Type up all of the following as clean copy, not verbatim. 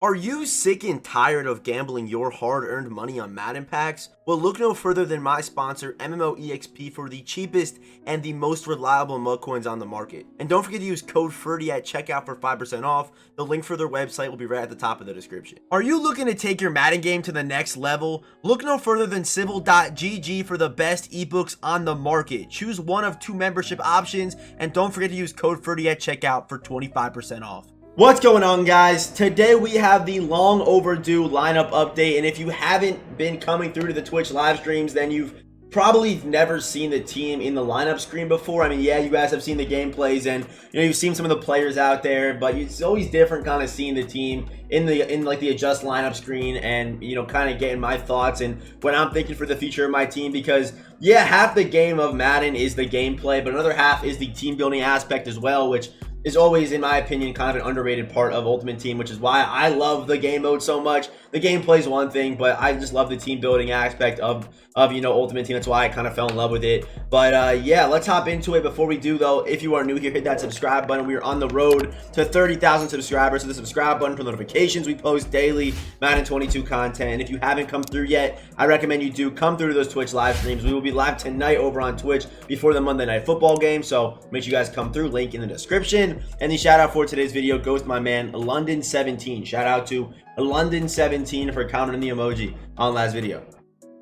Are you sick and tired of gambling your hard-earned money on Madden packs? Well, look no further than my sponsor, MMOEXP, for the cheapest and the most reliable mug coins on the market. And don't forget to use code FERDY at checkout for 5% off. The link for their website will be right at the top of the description. Are you looking to take your Madden game to the next level? Look no further than Civil.gg for the best ebooks on the market. Choose one of two membership options, and don't forget to use code FERDY at checkout for 25% off. What's going on, guys? Today we have the long overdue lineup update, and if you haven't been coming through to the Twitch live streams, then you've probably never seen the team in the lineup screen before. I mean, yeah, you guys have seen the gameplays, and you've seen some of the players out there, but it's always different kind of seeing the team in the adjust lineup screen, and kind of getting my thoughts and what I'm thinking for the future of my team. Because yeah, half the game of Madden is the gameplay, but another half is the team building aspect as well, which is always, in my opinion, kind of an underrated part of Ultimate Team, which is why I love the game mode so much. The gameplay is one thing, but I just love the team building aspect of Ultimate Team. That's why I kind of fell in love with it. But yeah, let's hop into it. Before we do, though, if you are new here, hit that subscribe button. We are on the road to 30,000 subscribers. So the subscribe button for notifications. We post daily Madden 22 content. And if you haven't come through yet, I recommend you do come through to those Twitch live streams. We will be live tonight over on Twitch before the Monday Night Football game. So make sure you guys come through. Link in the description. And the shout out for today's video goes to my man London17. Shout out to London17 for commenting the emoji on last video.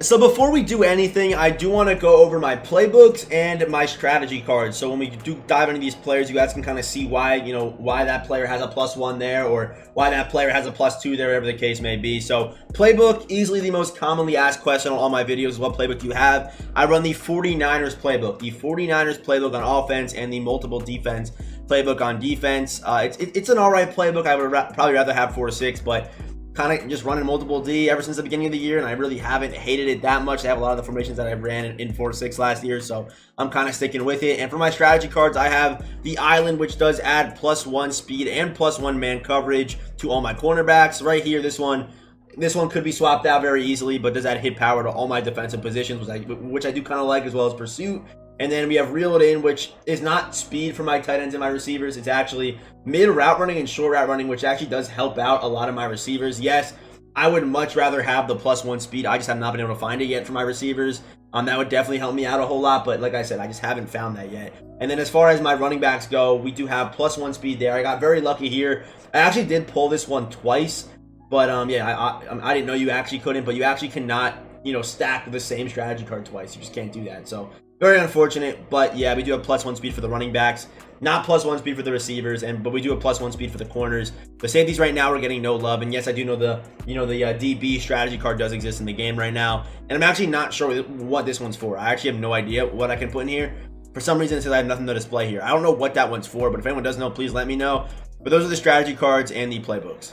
So before we do anything, I do want to go over my playbooks and my strategy cards. So when we do dive into these players, you guys can kind of see why, why that player has a +1 there, or why that player has a +2 there, whatever the case may be. So playbook, easily the most commonly asked question on all my videos, what playbook do you have? I run the 49ers playbook. The 49ers playbook on offense and the multiple defense playbook on defense. It's an alright playbook. I would probably rather have 4 or 6, but kind of just running multiple D ever since the beginning of the year, and I really haven't hated it that much. I have a lot of the formations that I ran in 4-6 last year, so I'm kind of sticking with it. And for my strategy cards, I have the Island, which does add +1 speed and +1 man coverage to all my cornerbacks. Right here, this one could be swapped out very easily, but does add hit power to all my defensive positions, which I do kind of like, as well as pursuit. And then we have Reel It In, which is not speed for my tight ends and my receivers. It's actually mid route running and short route running, which actually does help out a lot of my receivers. Yes, I would much rather have the +1 speed. I just have not been able to find it yet for my receivers. That would definitely help me out a whole lot. But like I said, I just haven't found that yet. And then as far as my running backs go, we do have +1 speed there. I got very lucky here. I actually did pull this one twice. But yeah, I didn't know you actually couldn't. But you actually cannot, stack the same strategy card twice. You just can't do that. So very unfortunate, but yeah, we do have +1 speed for the running backs, not +1 speed for the receivers, but we do have +1 speed for the corners. The safeties right now are getting no love, and yes, I do know the DB strategy card does exist in the game right now, and I'm actually not sure what this one's for. I actually have no idea what I can put in here. For some reason, it says I have nothing to display here. I don't know what that one's for, but if anyone does know, please let me know. But those are the strategy cards and the playbooks.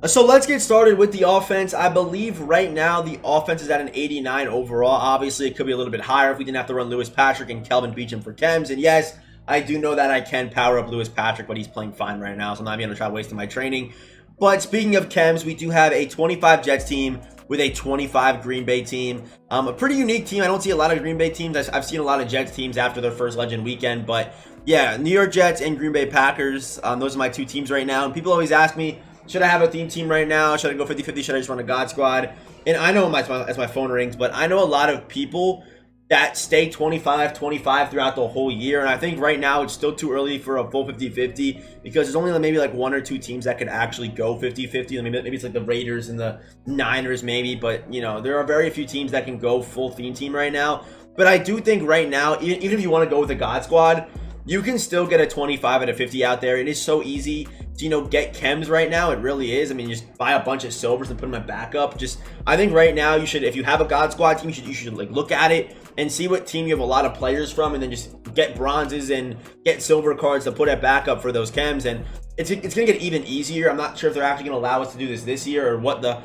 So let's get started with the offense. I believe right now the offense is at an 89 overall. Obviously, it could be a little bit higher if we didn't have to run Lewis Patrick and Kelvin Beachum for chems. And yes, I do know that I can power up Lewis Patrick, but he's playing fine right now, so I'm not going to try wasting my training. But speaking of chems, we do have a 25 Jets team with a 25 Green Bay team. A pretty unique team. I don't see a lot of Green Bay teams. I've seen a lot of Jets teams after their first Legend weekend. But yeah, New York Jets and Green Bay Packers. Those are my two teams right now. And people always ask me, should I have a theme team right now? Should I go 50-50? Should I just run a God Squad? And I know as my phone rings, but I know a lot of people that stay 25-25 throughout the whole year. And I think right now it's still too early for a full 50-50 because there's only maybe like 1 or 2 teams that could actually go 50-50. Maybe it's like the Raiders and the Niners maybe, but there are very few teams that can go full theme team right now. But I do think right now, even if you want to go with a God Squad, you can still get a 25 and a 50 out there. It is so easy to, get chems right now. It really is. I mean, just buy a bunch of silvers and put them in backup. I think right now you should, if you have a God Squad team, you should like look at it and see what team you have a lot of players from, and then just get bronzes and get silver cards to put at backup for those chems. And it's gonna get even easier. I'm not sure if they're actually gonna allow us to do this year, or what the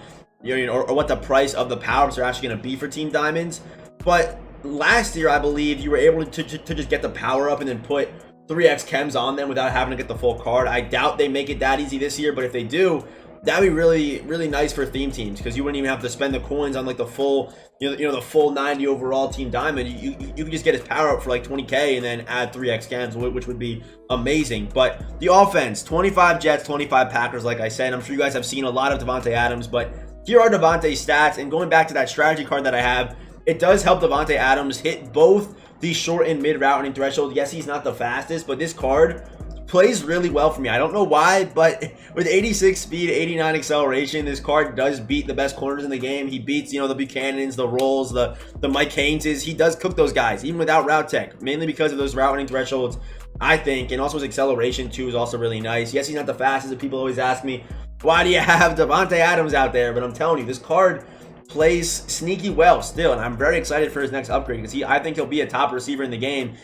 or what the price of the power-ups are actually gonna be for Team Diamonds. But last year, I believe you were able to just get the power up and then put 3x chems on them without having to get the full card. I doubt they make it that easy this year, but if they do, That'd be really, really nice for theme teams because you wouldn't even have to spend the coins on like the full, the full 90 overall team diamond. You could just get his power up for like 20k and then add 3x gems, which would be amazing. But the offense, 25 Jets, 25 Packers, like I said. I'm sure you guys have seen a lot of Devontae Adams, but here are Devontae's stats. And going back to that strategy card that I have, it does help Devontae Adams hit both the short and mid route running threshold. Yes, he's not the fastest, but this card plays really well for me. I don't know why, but with 86 speed, 89 acceleration, this card does beat the best corners in the game. He beats, the Buchanans, the Rolls, the Mike Hayneses. He does cook those guys, even without route tech, mainly because of those route running thresholds, I think. And also his acceleration, too, is also really nice. Yes, he's not the fastest, and people always ask me, why do you have Devontae Adams out there? But I'm telling you, this card plays sneaky well still, and I'm very excited for his next upgrade because I think he'll be a top receiver in the game,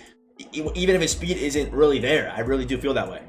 even if his speed isn't really there. I really do feel that way.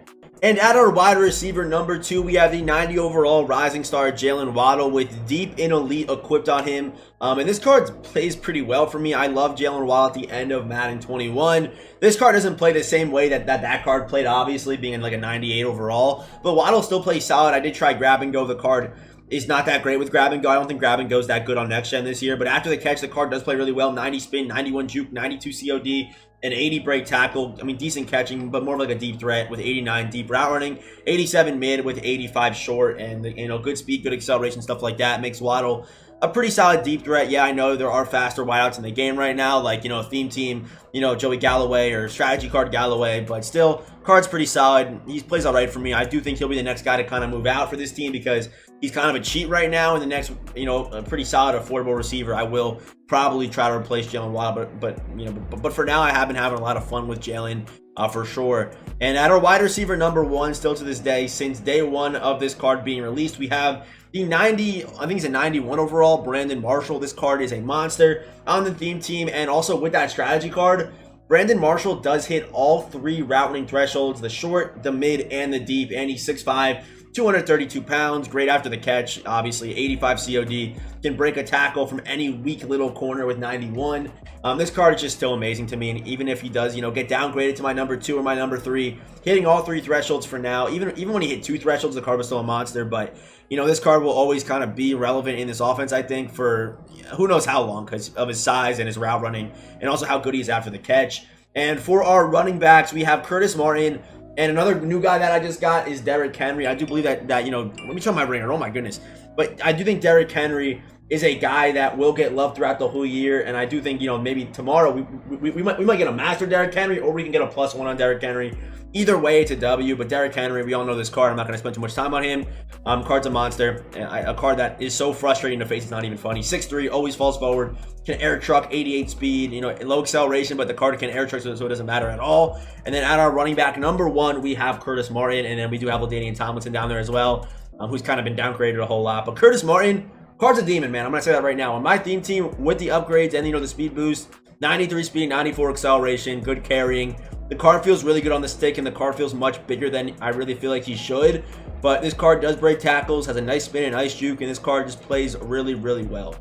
And at our wide receiver number 2, we have the 90 overall rising star Jalen Waddle with deep in elite equipped on him. And this card plays pretty well for me. I love Jalen Waddle at the end of Madden 21. This card doesn't play the same way that card played, obviously, being like a 98 overall. But Waddle still plays solid. I did try grab and go. The card is not that great with grab and go. I don't think grab and go is that good on next gen this year. But after the catch, the card does play really well. 90 spin, 91 juke, 92 COD. An 80 break tackle. I mean, decent catching, but more of like a deep threat with 89 deep route running, 87 mid with 85 short, and good speed, good acceleration, stuff like that makes Waddle a pretty solid deep threat. Yeah, I know there are faster wideouts in the game right now, like theme team, Joey Galloway or strategy card Galloway, but still, card's pretty solid. He plays all right for me. I do think he'll be the next guy to kind of move out for this team because he's kind of a cheat right now. And the next, a pretty solid, affordable receiver, I will probably try to replace Jalen Waddle, but for now, I have been having a lot of fun with Jalen for sure. And at our wide receiver number 1, still to this day, since day 1 of this card being released, we have the 90, I think he's a 91 overall, Brandon Marshall. This card is a monster on the theme team, and also with that strategy card, Brandon Marshall does hit all 3 route running thresholds, the short, the mid, and the deep, and he's 6'5", 232 pounds, great after the catch, obviously 85 COD, can break a tackle from any weak little corner with 91. This card is just still amazing to me, and even if he does, get downgraded to my number 2 or my number 3, hitting all 3 thresholds for now, even when he hit 2 thresholds, the card was still a monster, but this card will always kind of be relevant in this offense, I think, for who knows how long because of his size and his route running, and also how good he is after the catch. And for our running backs, we have Curtis Martin. And another new guy that I just got is Derrick Henry. I do believe that let me show my ringer. Oh my goodness. But I do think Derrick Henry is a guy that will get love throughout the whole year. And I do think, maybe tomorrow we might get a master Derrick Henry, or we can get a +1 on Derrick Henry. Either way, it's a W. But Derrick Henry, we all know this card. I'm not going to spend too much time on him. Card's a monster. A card that is so frustrating to face. It's not even funny. 6'3", always falls forward. Can air truck, 88 speed, low acceleration, but the card can air truck, so it doesn't matter at all. And then at our running back number 1, we have Curtis Martin, and then we do have LaDainian Tomlinson down there as well, who's kind of been downgraded a whole lot. But Curtis Martin, card's a demon, man. I'm going to say that right now. On my theme team, with the upgrades and, the speed boost, 93 speed, 94 acceleration, good carrying. The card feels really good on the stick, and the card feels much bigger than I really feel like he should. But this card does break tackles, has a nice spin and nice juke, and this card just plays really, really well.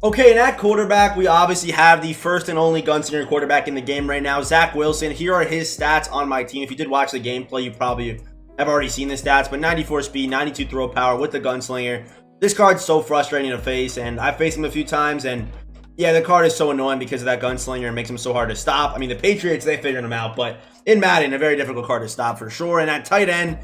Okay, and at quarterback, we obviously have the first and only gunslinger quarterback in the game right now, Zach Wilson. Here are his stats on my team. If you did watch the gameplay, you probably have already seen the stats, but 94 speed, 92 throw power with the gunslinger. This card's so frustrating to face, and I've faced him a few times, and yeah, the card is so annoying because of that gunslinger. It makes him so hard to stop. I mean, the Patriots, they figured him out, but in Madden, a very difficult card to stop for sure. And at tight end,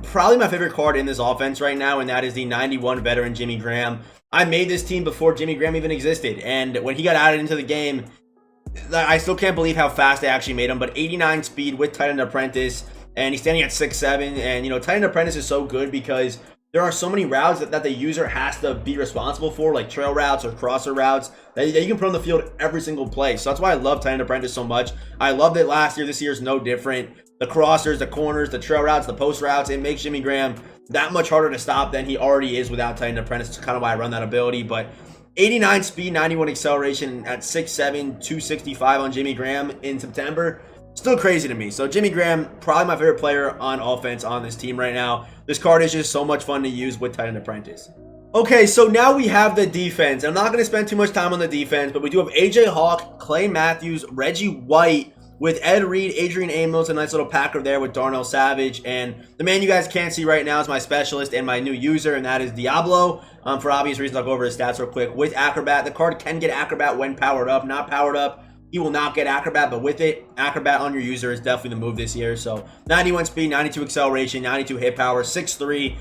probably my favorite card in this offense right now, and that is the 91 veteran Jimmy Graham. I made this team before Jimmy Graham even existed, and when he got added into the game, I still can't believe how fast they actually made him. But 89 speed with tight end apprentice, and he's standing at 6'7", and tight end apprentice is so good because there are so many routes that the user has to be responsible for, like trail routes or crosser routes, that you can put on the field every single play. So that's why I love tight end apprentice so much. I loved it last year. This year is no different. The crossers, the corners, the trail routes, the post routes, it makes Jimmy Graham that much harder to stop than he already is without tight end apprentice. It's kind of why I run that ability. But 89 speed, 91 acceleration at 6'7", 265 on Jimmy Graham in September. Still crazy to me. So Jimmy Graham, probably my favorite player on offense on this team right now. This card is just so much fun to use with tight end apprentice. Okay, so now we have the defense. I'm not going to spend too much time on the defense, but we do have AJ Hawk, Clay Matthews, Reggie White, with Ed Reed, Adrian Amos, a nice little Packer there with Darnell Savage. And the man you guys can't see right now is my specialist and my new user, and that is Diablo. For obvious reasons, I'll go over his stats real quick. With Acrobat, the card can get Acrobat when powered up. Not powered up, he will not get Acrobat, but with it, Acrobat on your user is definitely the move this year. So 91 speed, 92 acceleration, 92 hit power, 6'3".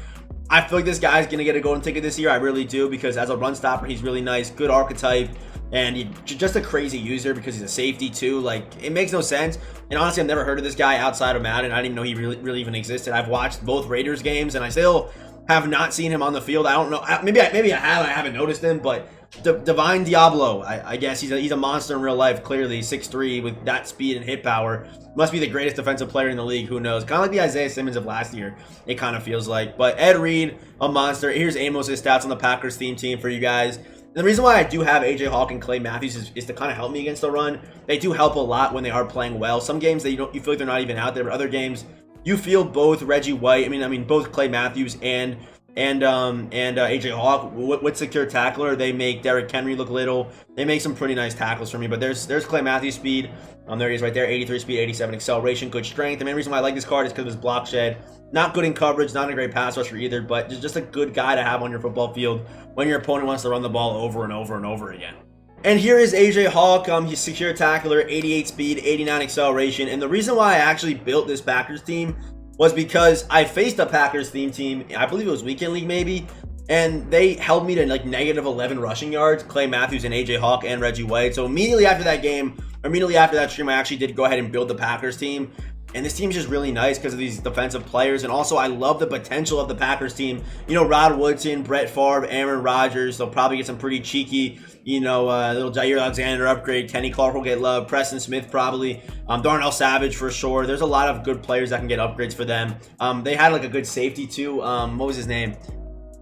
I feel like this guy's going to get a golden ticket this year. I really do, because as a run stopper, he's really nice. Good archetype. And just a crazy user because he's a safety too. Like, it makes no sense. And honestly, I've never heard of this guy outside of Madden. I didn't even know he really even existed. I've watched both Raiders games, and I still have not seen him on the field. I don't know. Maybe I have. I haven't noticed him. But Divine Diablo, I guess he's a monster in real life. Clearly, 6'3" with that speed and hit power. Must be the greatest defensive player in the league. Who knows? Kind of like the Isaiah Simmons of last year. It kind of feels like. But Ed Reed, a monster. Here's Amos' stats on the Packers theme team for you guys. And the reason why I do have AJ Hawk and Clay Matthews is to kind of help me against the run. They do help a lot when they are playing well. Some games you feel like they're not even out there, but other games you feel both Reggie White. I mean both Clay Matthews and AJ Hawk with secure tackler. They make Derrick Henry look little. They make some pretty nice tackles for me. But there's Clay Matthews' speed. There he is right there. 83 speed, 87 acceleration, good strength. The main reason why I like this card is because of his block shed. Not good in coverage, not a great pass rusher either, but just a good guy to have on your football field when your opponent wants to run the ball over and over and over again. And here is AJ Hawk. He's secure tackler, 88 speed, 89 acceleration. And the reason why I actually built this Packers team was because I faced a Packers theme team, I believe it was Weekend League maybe, and they held me to like negative 11 rushing yards, Clay Matthews and AJ Hawk and Reggie White. So immediately after that game, immediately after that stream, I actually did go ahead and build the Packers team. And this team's just really nice because of these defensive players. And also, I love the potential of the Packers team. You know, Rod Woodson, Brett Favre, Aaron Rodgers. They'll probably get some pretty cheeky, little Jair Alexander upgrade. Kenny Clark will get love. Preston Smith probably. Darnell Savage for sure. There's a lot of good players that can get upgrades for them. They had like a good safety too. What was his name?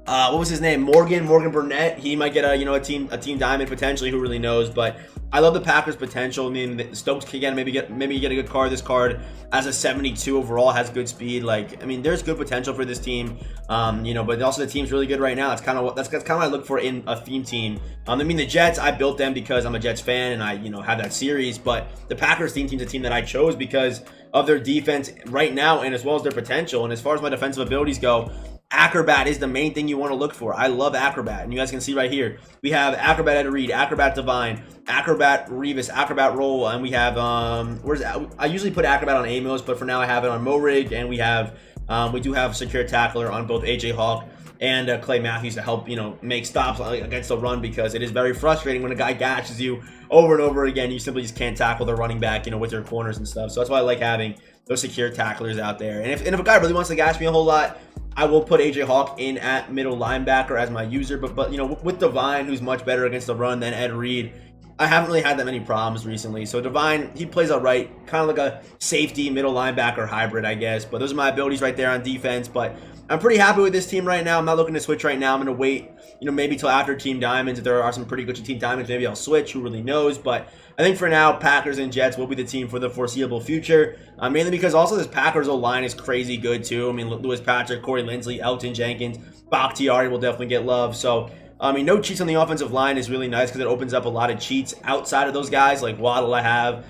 Morgan Burnett. He might get a team diamond potentially. Who really knows? But I love the Packers' potential. I mean, Stokes can maybe get a good card. This card as a 72 overall has good speed. Like, I mean, there's good potential for this team. But also the team's really good right now. That's kind of what I look for in a theme team. I mean, the Jets, I built them because I'm a Jets fan and I have that series. But the Packers theme team's a team that I chose because of their defense right now and as well as their potential. And as far as my defensive abilities go, Acrobat is the main thing you want to look for. I love Acrobat. And you guys can see right here, we have Acrobat Ed Reed, Acrobat Divine, Acrobat Revis, Acrobat Roll, and we have, I usually put Acrobat on Amos, but for now I have it on Morig, and we do have Secure Tackler on both AJ Hawk and Clay Matthews to help, make stops against the run, because it is very frustrating when a guy gashes you over and over again. You simply just can't tackle the running back, with your corners and stuff. So that's why I like having those secure tacklers out there. And if a guy really wants to gash me a whole lot, I will put AJ Hawk in at middle linebacker as my user. But with Divine, who's much better against the run than Ed Reed, I haven't really had that many problems recently. So Divine, he plays all right, kind of like a safety middle linebacker hybrid, I guess. But those are my abilities right there on defense. But I'm pretty happy with this team right now. I'm not looking to switch right now. I'm going to wait, maybe till after Team Diamonds. If there are some pretty good Team Diamonds, maybe I'll switch. Who really knows? But I think for now, Packers and Jets will be the team for the foreseeable future. Mainly because also this Packers O-line is crazy good too. I mean, Lewis Patrick, Corey Linsley, Elton Jenkins, Bakhtiari will definitely get love. So, no cheats on the offensive line is really nice because it opens up a lot of cheats outside of those guys. Like Waddle, I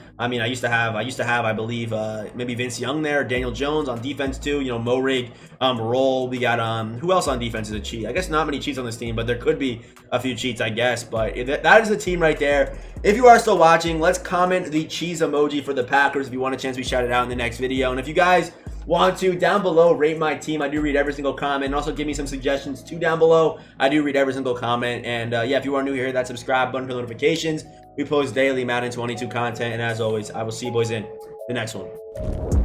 used to have, I believe, maybe Vince Young there, Daniel Jones on defense too. Morig, Roll. We got who else on defense is a cheat? I guess not many cheats on this team, but there could be a few cheats, I guess. But that is the team right there. If you are still watching, let's comment the cheese emoji for the Packers if you want a chance to be shouted out in the next video. And if you guys want to, down below, rate my team. I do read every single comment, and also give me some suggestions too down below. I do read every single comment. And yeah, if you are new here, that subscribe button for notifications. We post daily Madden 22 content, and as always, I will see you boys in the next one.